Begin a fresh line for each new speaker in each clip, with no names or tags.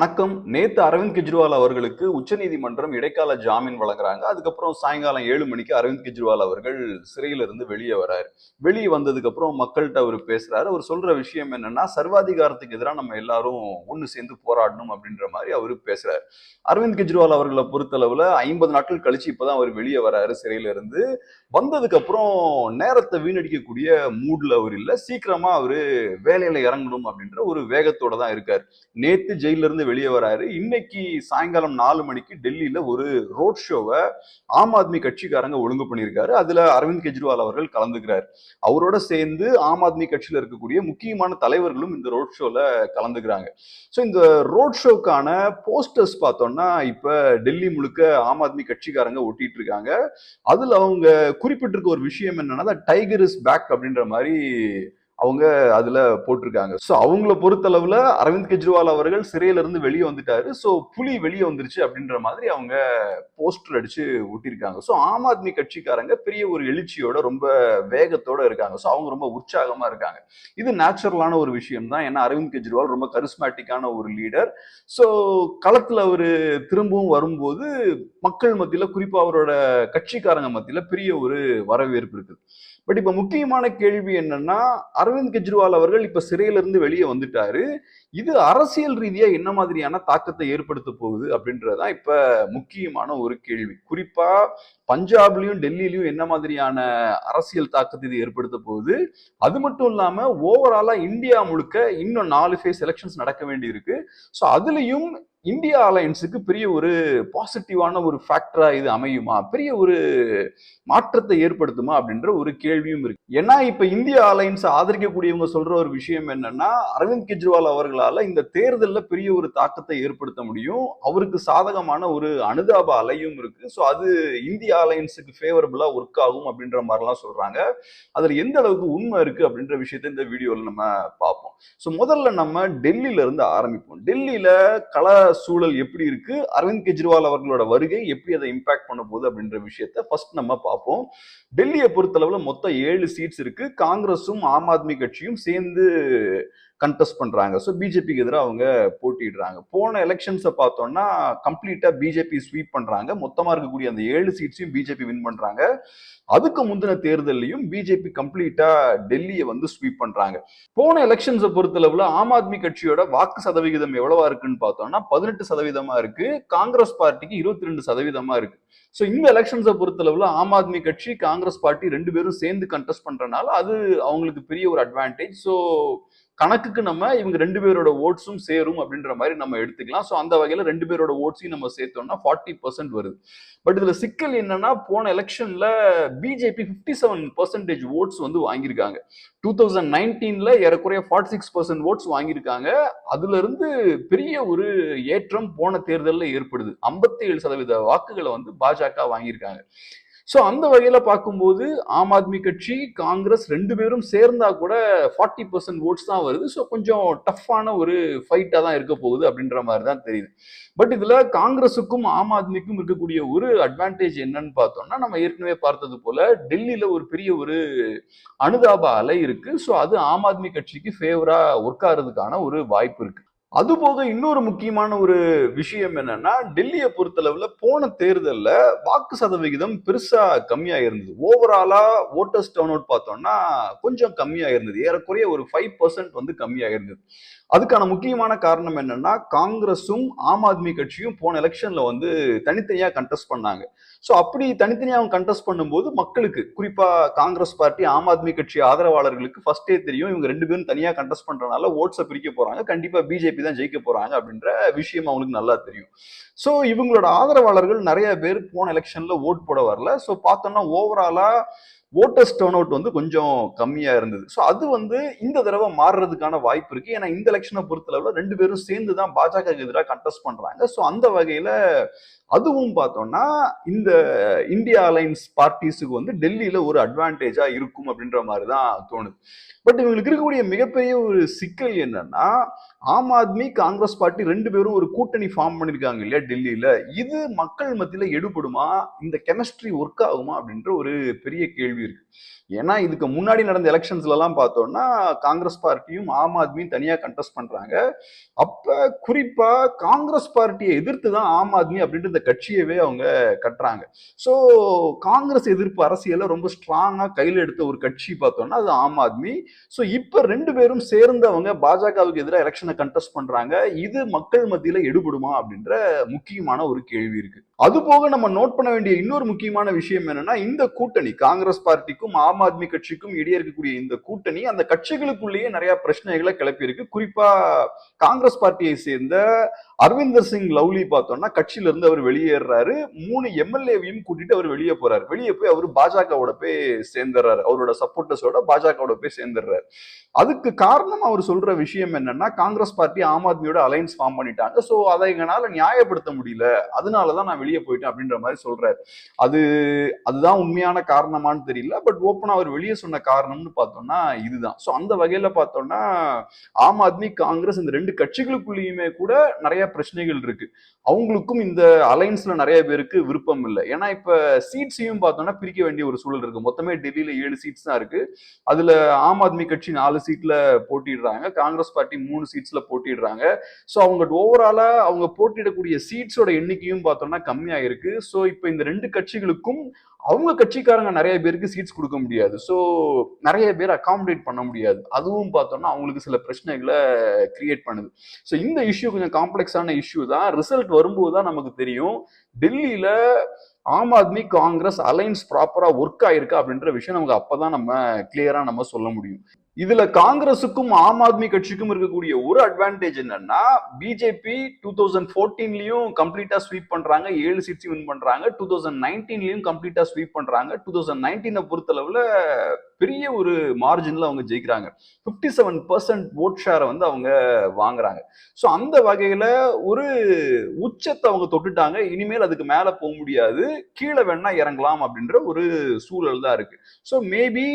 வணக்கம். நேத்து அரவிந்த் கெஜ்ரிவால் அவர்களுக்கு உச்சநீதிமன்றம் இடைக்கால ஜாமீன் வழங்குறாங்க. அதுக்கப்புறம் சாயங்காலம் 7 மணிக்கு அரவிந்த் கெஜ்ரிவால் அவர்கள் சிறையில இருந்து வெளியே வராரு. வெளியே வந்ததுக்கு அப்புறம் மக்கள்கிட்ட அவர் பேசுறாரு. அவர் சொல்ற விஷயம் என்னன்னா, சர்வாதிகாரத்துக்கு எதிராக நம்ம எல்லாரும் ஒண்ணு சேர்ந்து போராடணும் அப்படின்ற மாதிரி அவரு பேசுறாரு. அரவிந்த் கெஜ்ரிவால் அவர்களை பொறுத்தளவுல 50 நாட்கள் கழிச்சு இப்பதான் அவர் வெளியே வராரு சிறையில இருந்து. வந்ததுக்கு அப்புறம் நேரத்தை வீணடிக்கக்கூடிய மூட்ல அவர் இல்ல. சீக்கிரமா அவரு வேலையில இறங்கணும் அப்படின்ற ஒரு வேகத்தோட தான் இருக்காரு. நேத்து ஜெயில இருந்து வெளியே வராரு. இன்னைக்கு சாயங்காலம் 4 மணிக்கு டெல்லியில ஒரு ரோட் ஷோவை ஆம் ஆத்மி கட்சிக்காரங்க ஒழுங்கு பண்ணியிருக்காரு. அதுல அரவிந்த் கெஜ்ரிவால் அவர்கள் கலந்துக்கிறார். அவரோட சேர்ந்து ஆம் ஆத்மி கட்சியில இருக்கக்கூடிய முக்கியமான தலைவர்களும் இந்த ரோட் ஷோல கலந்துக்கிறாங்க. ஸோ இந்த ரோட் ஷோக்கான போஸ்டர்ஸ் பார்த்தோம்னா இப்ப டெல்லி முழுக்க ஆம் ஆத்மி கட்சிக்காரங்க ஒட்டிட்டு இருக்காங்க. அதுல அவங்க குறிப்பிட்டிருக்க ஒரு விஷயம் என்னன்னா, டைகர் இஸ் பேக் அப்படின்ற மாதிரி அவங்க அதுல போட்டிருக்காங்க. சோ அவங்கள பொறுத்தளவுல அரவிந்த் கெஜ்ரிவால் அவர்கள் சிறையில இருந்து வெளியே வந்துட்டாரு. சோ புலி வெளியே வந்துருச்சு அப்படின்ற மாதிரி அவங்க போஸ்டர் அடிச்சு ஒட்டியிருக்காங்க. சோ ஆம் ஆத்மி கட்சிக்காரங்க பெரிய ஒரு எழுச்சியோட ரொம்ப வேகத்தோட இருக்காங்க. சோ அவங்க ரொம்ப உற்சாகமா இருக்காங்க. இது நேச்சுரலான ஒரு விஷயம் தான். ஏன்னா அரவிந்த் கெஜ்ரிவால் ரொம்ப கரிஸ்மேட்டிக்கான ஒரு லீடர். சோ களத்துல அவரு திரும்பவும் வரும்போது மக்கள் மத்தியில, குறிப்பா அவரோட கட்சிக்காரங்க மத்தியில பெரிய ஒரு வரவேற்பு இருக்குது. பட் இப்ப முக்கியமான கேள்வி என்னன்னா, அரவிந்த் கெஜ்ரிவால் அவர்கள் இப்ப சிறையில இருந்து வெளியே வந்துட்டாரு. இது அரசியல் ரீதியா என்ன மாதிரியான தாக்கத்தை ஏற்படுத்த போகுது அப்படின்றதுதான் இப்ப முக்கியமான ஒரு கேள்வி. குறிப்பா பஞ்சாப்லயும் டெல்லியிலயும் என்ன மாதிரியான அரசியல் தாக்கத்தை இது ஏற்படுத்த போகுது. அது மட்டும் இல்லாம ஓவராலா இந்தியா முழுக்க இன்னும் 4 ஃபேஸ் எலெக்ஷன்ஸ் நடக்க வேண்டி இருக்கு. சோ அதுலயும் இந்தியா அலையன்ஸுக்கு பெரிய ஒரு பாசிட்டிவான ஒரு ஃபேக்டரா இது அமையுமா, பெரிய ஒரு மாற்றத்தை ஏற்படுத்துமா அப்படின்ற ஒரு கேள்வியும் இருக்கு. ஏன்னா இப்ப இந்தியா அலையன்ஸ் ஆதரிக்கக்கூடியவங்க சொல்ற ஒரு விஷயம் என்னன்னா, அரவிந்த் கெஜ்ரிவால் அவர்களால இந்த தேர்தலில் பெரிய ஒரு தாக்கத்தை ஏற்படுத்த முடியும். அவருக்கு சாதகமான ஒரு அனுதாப அலையும் இருக்கு. ஸோ அது இந்தியா அலையன்ஸுக்கு ஃபேவரபிளா ஒர்க் ஆகும் அப்படின்ற மாதிரிலாம் சொல்றாங்க. அதுல எந்த அளவுக்கு உண்மை இருக்கு அப்படின்ற விஷயத்தை இந்த வீடியோல நம்ம பார்ப்போம். ஸோ முதல்ல நம்ம டெல்லியில இருந்து ஆரம்பிப்போம். டெல்லியில கள சூழல் எப்படி இருக்கு, அரவிந்த் கெஜ்ரிவால் அவர்களோட வருகை எப்படி அதை இம்பாக்ட் பண்ண போகுது அப்படின்ற விஷயத்த ஃபர்ஸ்ட் நம்ம பார்ப்போம். டெல்லியை பொறுத்தளவுல மொத்தம் 7 சீட்ஸ் இருக்கு. காங்கிரஸும் ஆம் ஆத்மி கட்சியும் சேர்ந்து கண்டெஸ்ட் பண்றாங்க. ஸோ பிஜேபிக்கு எதிராக அவங்க போட்டிடுறாங்க. போன எலெக்ஷன்ஸை பார்த்தோம்னா கம்ப்ளீட்டா பிஜேபி ஸ்வீப் பண்றாங்க. மொத்தமா இருக்கக்கூடிய அந்த 7 சீட்ஸையும் பிஜேபி வின் பண்றாங்க. அதுக்கு முந்தின தேர்தலையும் பிஜேபி கம்ப்ளீட்டா டெல்லியை வந்து ஸ்வீப் பண்றாங்க. போன எலெக்ஷன்ஸை பொறுத்தளவுல ஆம் ஆத்மி கட்சியோட வாக்கு சதவிகிதம் எவ்வளவா இருக்குன்னு பார்த்தோம்னா 18% இருக்கு. காங்கிரஸ் பார்ட்டிக்கு 22% இருக்கு. ஸோ இந்த எலெக்ஷன்ஸை பொறுத்தளவுல ஆம் ஆத்மி கட்சி, காங்கிரஸ் பார்ட்டி 2 பேரும் சேர்ந்து கண்டெஸ்ட் பண்றதுனால அது அவங்களுக்கு பெரிய ஒரு அட்வான்டேஜ். ஸோ கணக்குக்கு நம்ம இவங்க 2 பேரோட ஓட்ஸும் சேரும் அப்படின்ற மாதிரி நம்ம எடுத்துக்கலாம். ஸோ அந்த வகையில 2 பேரோட ஓட்ஸையும் நம்ம சேர்த்தோம்னா 40% வருது. பட் இதுல சிக்கல் என்னன்னா, போன எலெக்ஷன்ல பிஜேபி 57% ஓட்ஸ் வந்து வாங்கியிருக்காங்க. 2019ல ஏறக்குறைய 46% ஓட்ஸ் வாங்கியிருக்காங்க. அதுல இருந்து பெரிய ஒரு ஏற்றம் போன தேர்தலில் ஏற்படுது. 57% வாக்குகளை வந்து பாஜக வாங்கியிருக்காங்க. சோ அந்த வகையில பார்க்கும்போது ஆம் ஆத்மி கட்சி, காங்கிரஸ் 2 பேரும் சேர்ந்தா கூட 40% ஓட்ஸ் தான் வருது. ஸோ கொஞ்சம் டஃப்பான ஒரு ஃபைட்டா தான் இருக்க போகுது அப்படின்ற மாதிரி தான் தெரியுது. பட் இதுல காங்கிரஸுக்கும் ஆம் ஆத்மிக்கும் இருக்கக்கூடிய ஒரு அட்வான்டேஜ் என்னன்னு பார்த்தோம்னா, நம்ம ஏற்கனவே பார்த்தது போல டெல்லியில ஒரு பெரிய ஒரு அனுதாப அலை இருக்கு. ஸோ அது ஆம் ஆத்மி கட்சிக்கு ஃபேவரா ஒர்க் ஆகிறதுக்கான ஒரு வாய்ப்பு இருக்கு. அது போக இன்னொரு முக்கியமான ஒரு விஷயம் என்னன்னா, டெல்லியை பொறுத்தளவுல போன தேர்தல்ல வாக்கு சதவிகிதம் பெருசா கம்மியா இருந்தது. ஓவராலா ஓட்டர்ஸ் டர்ன் அவுட் பார்த்தோம்னா கொஞ்சம் கம்மியா இருந்தது. ஏறக்குறைய ஒரு 5% வந்து கம்மியா இருந்தது. அதுக்கான முக்கியமான காரணம் என்னன்னா, காங்கிரஸும் ஆம் ஆத்மி கட்சியும் போன எலெக்ஷன்ல வந்து தனித்தனியா கண்டெஸ்ட் பண்ணாங்க. சோ அப்படி தனித்தனியா அவங்க கண்டெஸ்ட் பண்ணும்போது மக்களுக்கு, குறிப்பா காங்கிரஸ் பார்ட்டி, ஆம் ஆத்மி கட்சி ஆதரவாளர்களுக்கு ஃபர்ஸ்டே தெரியும் இவங்க 2 பேரும் தனியா கண்டெஸ்ட் பண்றதுனால ஓட்ஸை பிரிக்க போறாங்க, கண்டிப்பா பிஜேபி தான் ஜெயிக்க போறாங்க அப்படின்ற விஷயம் அவங்களுக்கு நல்லா தெரியும். சோ இவங்களோட ஆதரவாளர்கள் நிறைய பேர் போன எலெக்ஷன்ல ஓட் போட வரல. சோ பார்த்தோம்னா ஓவராலா ஓட்டர்ஸ் டர்ன் அவுட் வந்து கொஞ்சம் கம்மியா இருந்தது. ஸோ அது வந்து இந்த தடவை மாறுறதுக்கான வாய்ப்பு இருக்கு. ஏன்னா இந்த எலெக்ஷனை பொறுத்தளவுல 2 பேரும் சேர்ந்து தான் பாஜக எதிராக கண்டெஸ்ட் பண்றாங்க. ஸோ அந்த வகையில அதுவும் பார்த்தோம்னா இந்த இந்தியா அலைன்ஸ் பார்ட்டிஸுக்கு வந்து டெல்லியில ஒரு அட்வான்டேஜா இருக்கும் அப்படின்ற மாதிரி தான் தோணுது. பட் இவங்களுக்கு இருக்கக்கூடிய மிகப்பெரிய ஒரு சிக்கல் என்னன்னா, ஆம் ஆத்மி காங்கிரஸ் பார்ட்டி ரெண்டு பேரும் ஒரு கூட்டணி ஃபார்ம் பண்ணிருக்காங்க இல்லையா டெல்லியில. இது மக்கள் மத்தியில எடுபடுமா, இந்த கெமிஸ்ட்ரி ஒர்க் ஆகுமா அப்படின்ற ஒரு பெரிய கேள்வி இருக்கு. ஏன்னா இதுக்கு முன்னாடி நடந்த எலெக்ஷன்ஸ்ல எல்லாம் பார்த்தோம்னா காங்கிரஸ் பார்ட்டியும் ஆம் ஆத்மியும் தனியா கண்டெஸ்ட் பண்றாங்க. அப்ப குறிப்பா காங்கிரஸ் பார்ட்டியை எதிர்த்து தான் ஆம் ஆத்மி அப்படின்ற இந்த கட்சியவே அவங்க கட்டுறாங்க. சோ காங்கிரஸ் எதிர்ப்பு அரசியல ரொம்ப ஸ்ட்ராங்கா கையில எடுத்த ஒரு கட்சி பார்த்தோம்னா அது ஆம் ஆத்மி. சோ இப்ப ரெண்டு பேரும் சேர்ந்து அவங்க பாஜகவுக்கு எதிராக எலெக்ஷனை கண்டெஸ்ட் பண்றாங்க. இது மக்கள் மத்தியில எடுபடுமா அப்படின்ற முக்கியமான ஒரு கேள்வி இருக்கு. அது போக நம்ம நோட் பண்ண வேண்டிய இன்னொரு முக்கியமான விஷயம் என்னன்னா, இந்த கூட்டணி காங்கிரஸ் பார்ட்டிக்கும் ஆம் ஆத்மி கட்சிக்கும் இடையே இருக்கக்கூடிய இந்த கூட்டணி அந்த கட்சிகளுக்குள்ளேயே நிறைய பிரச்சனைகளை கிளப்பி இருக்கு. குறிப்பா காங்கிரஸ் பார்ட்டியை சேர்ந்த அரவிந்தர் சிங் லவ்லி பார்த்தோம்னா கட்சியில இருந்து அவர் வெளியேறாரு. 3 எம்எல்ஏவையும் கூட்டிட்டு அவர் வெளியே போறாரு. வெளியே போய் அவர் பாஜகவோட போய் சேர்ந்துறாரு. அவரோட சப்போர்ட்டர்ஸோட பாஜகவோட போய் சேர்ந்துடுறாரு. அதுக்கு காரணம் அவர் சொல்ற விஷயம் என்னன்னா, காங்கிரஸ் பார்ட்டி ஆம் ஆத்மியோட அலைன்ஸ் ஃபார்ம் பண்ணிட்டாங்க. சோ அதை எங்களால நியாயப்படுத்த முடியல. அதனாலதான் நான் வெளியே போயிட்டேன் அப்படின்ற மாதிரி சொல்றாரு. அதுதான் உண்மையான காரணமான்னு தெரியல. பட் ஓப்பனா அவர் வெளியே சொன்ன காரணம்னு பார்த்தோம்னா இதுதான். சோ அந்த வகையில பார்த்தோம்னா ஆம் ஆத்மி காங்கிரஸ் இந்த ரெண்டு கட்சிகளுக்குள்ளேயுமே கூட நிறைய பிரச்சனைகள் இருக்கு. அவங்களுக்கும் இந்த அலைன்ஸ்ல நிறைய பேருக்கு விருப்பம் இல்லை. ஏன்னா இப்ப சீட்ஸையும் பார்த்தோம்னா பிரிக்க வேண்டிய ஒரு சூழல் இருக்கு. மொத்தமே டெல்லியில 7 சீட்ஸ் தான் இருக்கு. அதுல ஆம் ஆத்மி கட்சி 4 சீட்ல போட்டிடுறாங்க. காங்கிரஸ் பார்ட்டி 3 சீட்ஸ்ல போட்டிடுறாங்க. சோ அவங்க ஓவராலா அவங்க போட்டியிடக்கூடிய சீட்ஸோட எண்ணிக்கையும் பார்த்தோம்னா கம்மியா இருக்கு. சோ இப்ப இந்த ரெண்டு கட்சிகளுக்கும் அவங்க கட்சிக்காரங்க நிறைய பேருக்கு சீட்ஸ் கொடுக்க முடியாது. சோ நிறைய பேர் அகாமடேட் பண்ண முடியாது. அதுவும் பார்த்தோம்னா அவங்களுக்கு சில பிரச்சனைகளை கிரியேட் பண்ணுது. சோ இந்த இஷ்யூ கொஞ்சம் காம்ப்ளெக்ஸான இஷ்யூ தான். ரிசல்ட் வரும்போது தான் நமக்கு தெரியும் டெல்லியில ஆம் ஆத்மி காங்கிரஸ் அலைன்ஸ் ப்ராப்பரா ஒர்க் ஆயிருக்கா அப்படின்ற விஷயம் நமக்கு அப்பதான் நம்ம கிளியரா நம்ம சொல்ல முடியும். இதுல காங்கிரசுக்கும் ஆம் ஆத்மி கட்சிக்கும் இருக்கக்கூடிய ஒரு அட்வான்டேஜ் என்னன்னா, பிஜேபி 2014லயும் கம்ப்ளீட்டா ஸ்வீப் பண்றாங்க, 7 சீட்ஸ் வின் பண்றாங்க. 2019லயும் கம்ப்ளீட்டா ஸ்வீப் பண்றாங்க. 2019 பொறுத்தளவுல பெரிய ஒரு மார்ஜின்ல அவங்க ஜெயிக்கிறாங்க. 57% ஓட் ஷேரை வந்து அவங்க வாங்குறாங்க. சோ அந்த வகையில ஒரு உச்சத்தை அவங்க தொட்டுட்டாங்க. இனிமேல் அதுக்கு மேல போக முடியாது. கீழே வேணா இறங்கலாம் அப்படின்ற ஒரு சூழல் தான் இருக்கு. சோ மேபி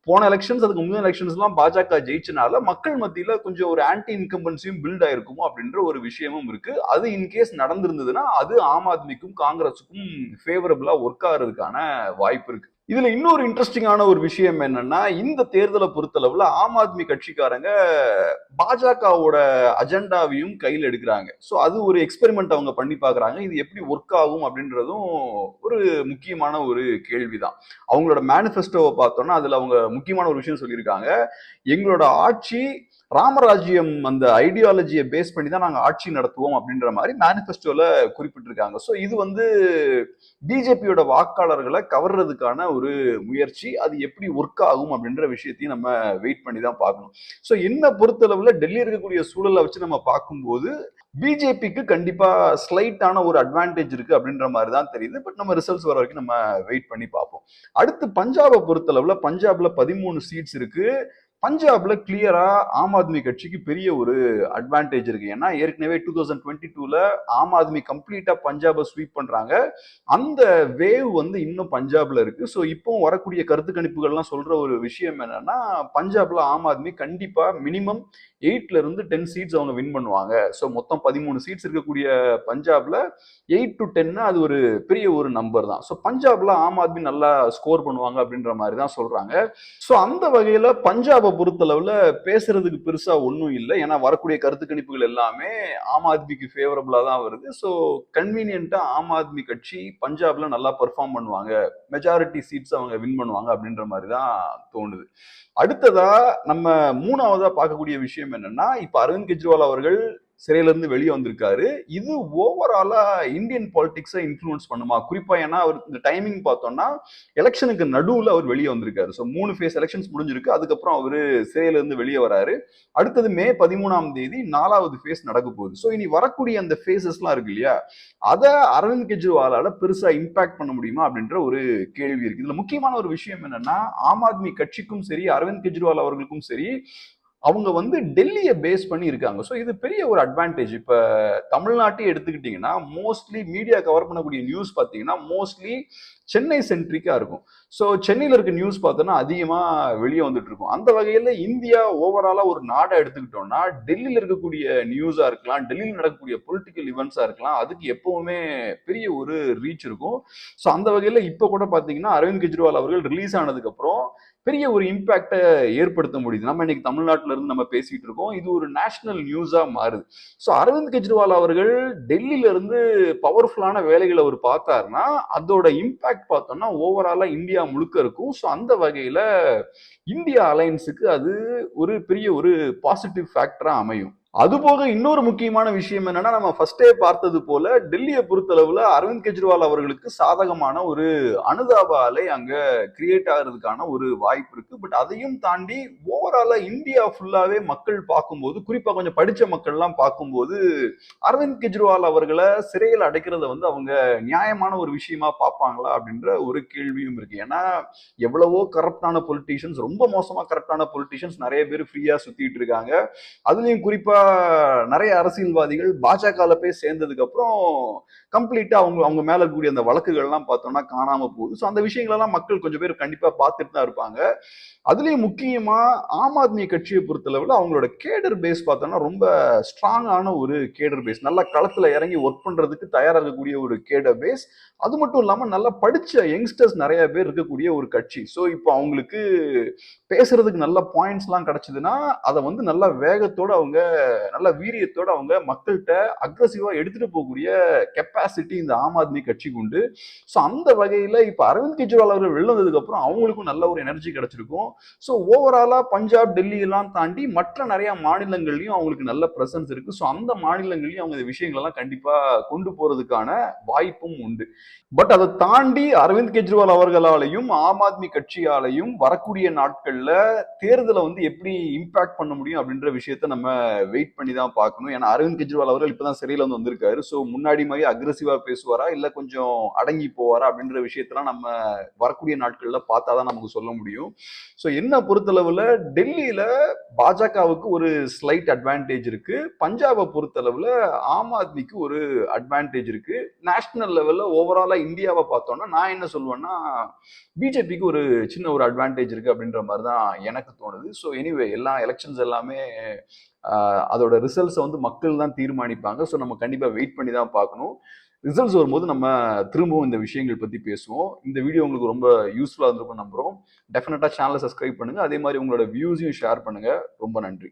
போன எலெக்ஷன்ஸ் அதுக்கு முந்தின எலெக்ஷன்ஸ் எல்லாம் பாஜக ஜெயிச்சனால மக்கள் மத்தியில கொஞ்சம் ஒரு ஆன்டி இன்கம்பன்சியும் பில்ட் ஆயிருக்குமோ அப்படின்ற ஒரு விஷயமும் இருக்கு. அது இன்கேஸ் நடந்திருந்ததுன்னா அது ஆம் ஆத்மிக்கும் காங்கிரஸுக்கும் ஃபேவரபிளா ஒர்க் ஆகிறதுக்கான வாய்ப்பு இருக்கு. இதுல இன்னொரு இன்ட்ரெஸ்டிங்கான ஒரு விஷயம் என்னன்னா, இந்த தேர்தலை பொறுத்தளவுல ஆம் ஆத்மி கட்சிக்காரங்க பாஜகவோட அஜெண்டாவையும் கையில் எடுக்கிறாங்க. சோ அது ஒரு எக்ஸ்பெரிமெண்ட் அவங்க பண்ணி பாக்குறாங்க. இது எப்படி ஒர்க் ஆகும் அப்படின்றதும் ஒரு முக்கியமான ஒரு கேள்விதான். அவங்களோட மேனிஃபெஸ்டோவை பார்த்தோம்னா அதுல அவங்க முக்கியமான ஒரு விஷயம் சொல்லியிருக்காங்க. எங்களோட ஆட்சி ராமராஜ்யம் அந்த ஐடியாலஜியை பேஸ் பண்ணி தான் நாங்க ஆட்சி நடத்துவோம் அப்படின்ற மாதிரி மேனிஃபெஸ்டோல குறிப்பிட்டிருக்காங்க. சோ இது வந்து பிஜேபியோட வாக்காளர்களை கவர்றதுக்கான ஒரு முயற்சி. அது எப்படி ஒர்க் ஆகும் அப்படின்ற விஷயத்தையும் நம்ம வெயிட் பண்ணி தான் பார்க்கணும். சோ என்ன பொறுத்தளவுல டெல்லி இருக்கக்கூடிய சூழலை வச்சு நம்ம பார்க்கும்போது பிஜேபிக்கு கண்டிப்பா ஸ்லைட்டான ஒரு அட்வான்டேஜ் இருக்கு அப்படின்ற மாதிரி தான் தெரியுது. பட் நம்ம ரிசல்ட்ஸ் வர வரைக்கும் நம்ம வெயிட் பண்ணி பார்ப்போம். அடுத்து பஞ்சாபை பொறுத்தளவுல பஞ்சாப்ல 13 சீட்ஸ் இருக்கு. பஞ்சாப்ல கிளியரா ஆம் ஆத்மி கட்சிக்கு பெரிய ஒரு அட்வான்டேஜ் இருக்கு. ஏன்னா ஏற்கனவே 2022ல ஆம் ஆத்மி கம்ப்ளீட்டா பஞ்சாபை ஸ்வீப் பண்றாங்க. அந்த வேவ் வந்து இன்னும் பஞ்சாப்ல இருக்கு. ஸோ இப்போ வரக்கூடிய கருத்து கணிப்புகள்லாம் சொல்ற ஒரு விஷயம் என்னன்னா, பஞ்சாப்ல ஆம் ஆத்மி கண்டிப்பா மினிமம் 8ல இருந்து 10 சீட்ஸ் அவங்க வின் பண்ணுவாங்க. ஸோ மொத்தம் 13 சீட்ஸ் இருக்கக்கூடிய பஞ்சாப்ல 8 to 10 அது ஒரு பெரிய ஒரு நம்பர் தான். ஸோ பஞ்சாப்ல ஆம் ஆத்மி நல்லா ஸ்கோர் பண்ணுவாங்க அப்படின்ற மாதிரி தான் சொல்றாங்க. ஸோ அந்த வகையில பஞ்சாபை பொறுத்தளவுல பேசுறதுக்கு பெருசா ஒன்றும் இல்லை. ஏன்னா வரக்கூடிய கருத்து கணிப்புகள் எல்லாமே ஆம் ஆத்மிக்கு ஃபேவரபிளா தான் வருது. ஸோ கன்வீனியன்ட்டா ஆம் ஆத்மி கட்சி பஞ்சாப்ல நல்லா பெர்ஃபார்ம் பண்ணுவாங்க, மெஜாரிட்டி சீட்ஸ் அவங்க வின் பண்ணுவாங்க அப்படின்ற மாதிரி தான் தோணுது. அடுத்ததா நம்ம மூணாவதா பார்க்கக்கூடிய விஷயம் என்னன்னா, இப்ப அரவிந்த் கெஜ்ரிவால் அவர்கள் சிறையில இருந்து வெளியே வந்திருக்காரு. இது ஓவராலா இந்தியன் பாலிடிக்ஸை இன்ஃப்ளூயன்ஸ் பண்ணுமா? குறிப்பா ஏன்னா அவர் இந்த டைமிங் பார்த்தோம்னா எலெக்ஷனுக்கு நடுவுல அவர் வெளியே வந்திருக்காரு. ஸோ 3 ஃபேஸ் எலெக்ஷன்ஸ் முடிஞ்சிருக்கு. அதுக்கப்புறம் அவரு சிறையில இருந்து வெளியே வராரு. அடுத்தது மே 13ஆம் தேதி 4வது ஃபேஸ் நடக்க போகுது. ஸோ இனி வரக்கூடிய அந்த ஃபேஸஸ்லாம் இருக்கு இல்லையா, அதை அரவிந்த் கெஜ்ரிவாலால பெருசா இம்பாக்ட் பண்ண முடியுமா அப்படின்ற ஒரு கேள்வி இருக்கு. இதுல முக்கியமான ஒரு விஷயம் என்னன்னா, ஆம் ஆத்மி கட்சிக்கும் சரி அரவிந்த் கெஜ்ரிவால் அவர்களுக்கும் சரி அவங்க வந்து டெல்லியை பேஸ் பண்ணி இருக்காங்க. ஸோ இது பெரிய ஒரு அட்வான்டேஜ். இப்போ தமிழ்நாட்டையே எடுத்துக்கிட்டிங்கன்னா மோஸ்ட்லி மீடியா கவர் பண்ணக்கூடிய நியூஸ் பார்த்தீங்கன்னா மோஸ்ட்லி சென்னை சென்ட்ரிக்காக இருக்கும். ஸோ சென்னையில் இருக்க நியூஸ் பார்த்தோன்னா அதிகமாக வெளியே வந்துட்டு இருக்கும். அந்த வகையில் இந்தியா ஓவராலாக ஒரு நாடை எடுத்துக்கிட்டோம்னா டெல்லியில் இருக்கக்கூடிய நியூஸாக இருக்கலாம், டெல்லியில் நடக்கக்கூடிய பொலிட்டிக்கல் ஈவெண்ட்ஸாக இருக்கலாம், அதுக்கு எப்பவுமே பெரிய ஒரு ரீச் இருக்கும். ஸோ அந்த வகையில் இப்போ கூட பார்த்தீங்கன்னா அரவிந்த் கெஜ்ரிவால் அவர்கள் ரிலீஸ் ஆனதுக்கப்புறம் பெரிய ஒரு இம்பாக்டை ஏற்படுத்த முடியுது. நம்ம இன்னைக்கு தமிழ்நாட்டில இருந்து நம்ம பேசிட்டு இருக்கோம். இது ஒரு நேஷனல் நியூஸா மாறுது. ஸோ அரவிந்த் கெஜ்ரிவால் அவர்கள் டெல்லியில இருந்து பவர்ஃபுல்லான வேலைகளை அவர் பார்த்தாருன்னா அதோட இம்பாக்ட் பார்த்தோம்னா ஓவராலா இந்தியா முழுக்க இருக்கும். ஸோ அந்த வகையில இந்தியா அலையன்ஸுக்கு அது ஒரு பெரிய ஒரு பாசிட்டிவ் ஃபேக்டரா அமையும். அதுபோக இன்னொரு முக்கியமான விஷயம் என்னன்னா, நம்ம ஃபர்ஸ்டே பார்த்தது போல டெல்லியை பொறுத்தளவுல அரவிந்த் கெஜ்ரிவால் அவர்களுக்கு சாதகமான ஒரு அனுதாப அலை அங்க கிரியேட் ஆகிறதுக்கான ஒரு வாய்ப்பு இருக்கு. பட் அதையும் தாண்டி ஓவராலா இந்தியா ஃபுல்லாவே மக்கள் பார்க்கும்போது, குறிப்பா கொஞ்சம் படிச்ச மக்கள் எல்லாம் பார்க்கும்போது அரவிந்த் கெஜ்ரிவால் அவர்களை சிறையில் அடைக்கிறத வந்து அவங்க நியாயமான ஒரு விஷயமா பார்ப்பாங்களா அப்படின்ற ஒரு கேள்வியும் இருக்கு. ஏன்னா எவ்வளவோ கரப்டான பொலிட்டீஷியன்ஸ், ரொம்ப மோசமா கரப்டான பொலிட்டீஷியன்ஸ் நிறைய பேர் ஃப்ரீயா சுத்திட்டு இருக்காங்க. அதுலயும் குறிப்பா நிறைய அரசியல்வாதிகள் பாஜக போய் சேர்ந்ததுக்கு அப்புறம் கம்ப்ளீட்டா அவங்க மேல இருக்கக்கூடிய அந்த வழக்குகள் எல்லாம் பார்த்தோம்னா காணாம போகுது. ஸோ அந்த விஷயங்கள் எல்லாம் மக்கள் கொஞ்சம் பேர் கண்டிப்பா பார்த்துட்டு தான் இருப்பாங்க. அதுலயும் முக்கியமா ஆம் ஆத்மி கட்சியை பொறுத்தளவுல அவங்களோட கேடர் பேஸ் பார்த்தோம்னா ரொம்ப ஸ்ட்ராங்கான ஒரு கேடர் பேஸ், நல்லா களத்துல இறங்கி ஒர்க் பண்றதுக்கு தயாரா இருக்கக்கூடிய ஒரு கேடர் பேஸ். அது மட்டும் இல்லாம நல்லா படிச்ச யங்ஸ்டர்ஸ் நிறைய பேர் இருக்கக்கூடிய ஒரு கட்சி. ஸோ இப்போ அவங்களுக்கு பேசுறதுக்கு நல்ல பாயிண்ட்ஸ் எல்லாம் கிடைச்சதுன்னா அதை வந்து நல்ல வேகத்தோட அவங்க நல்ல வீரியத்தோட அவங்க மக்கள்கிட்ட அக்ரஸிவா எடுத்துட்டு போகக்கூடிய கெப்பாசிட்டி இந்த ஆம் ஆத்மி கட்சிக்கு உண்டு. ஸோ அந்த வகையில இப்ப அரவிந்த் கெஜ்ரிவால் அவர்கள் வெளில வந்ததுக்கு அப்புறம் அவங்களுக்கும் நல்ல ஒரு எனர்ஜி கிடைச்சிருக்கும். ஸோ ஓவராலா பஞ்சாப், டெல்லி எல்லாம் தாண்டி மற்ற நிறைய மாநிலங்கள்லயும் அவங்களுக்கு நல்ல பிரசன்ஸ் இருக்கு. ஸோ அந்த மாநிலங்களையும் அவங்க இந்த விஷயங்கள் எல்லாம் கண்டிப்பா கொண்டு போறதுக்கான வாய்ப்பும் உண்டு. பட் அதை தாண்டி அரவிந்த் கெஜ்ரிவால் அவர்களாலையும் ஆம் ஆத்மி கட்சியாலையும் வரக்கூடிய நாட்கள்ல தேர்தலை வந்து எப்படி இம்பாக்ட் பண்ண முடியும் அப்படின்ற விஷயத்த நம்ம வெயிட் பண்ணி தான் பார்க்கணும். ஏன்னா அரவிந்த் கெஜ்ரிவால் அவர்கள் இப்பதான் சிறையில வந்து வந்திருக்காரு. ஸோ முன்னாடி மாதிரி அக்ரெசிவா பேசுவாரா இல்ல கொஞ்சம் அடங்கி போவாரா அப்படின்ற விஷயத்தெல்லாம் நம்ம வரக்கூடிய நாட்கள்ல பார்த்தாதான் நமக்கு சொல்ல முடியும். ஸோ என்ன பொறுத்தளவுல டெல்லியில பாஜகவுக்கு ஒரு ஸ்லைட் அட்வான்டேஜ் இருக்கு, பஞ்சாபை பொறுத்தளவுல ஆம் ஆத்மிக்கு ஒரு அட்வான்டேஜ் இருக்கு. நேஷனல் லெவல்ல ஓவராலா இந்தியாவை பார்த்தோம்னா நான் என்ன சொல்லுவேன்னா பிஜேபிக்கு ஒரு சின்ன ஒரு அட்வான்டேஜ் இருக்கு அப்படின்ற மாதிரி தான் எனக்கு தோணுது. ஸோ எனிவே எல்லா எலெக்ஷன்ஸ் எல்லாமே அதோட ரிசல்ட்ஸை வந்து மக்கள் தான் தீர்மானிப்பாங்க. ஸோ நம்ம கண்டிப்பாக வெயிட் பண்ணி தான் பார்க்கணும். ரிசல்ட்ஸ் வரும்போது நம்ம திரும்பவும் இந்த விஷயங்கள் பற்றி பேசுவோம். இந்த வீடியோ உங்களுக்கு ரொம்ப யூஸ்ஃபுல்லாக இருந்திருக்கும் நம்புகிறோம். டெஃபினட்டாக சேனலை சப்ஸ்கிரைப் பண்ணுங்க. அதே மாதிரி உங்களோட வியூஸையும் ஷேர் பண்ணுங்க. ரொம்ப நன்றி.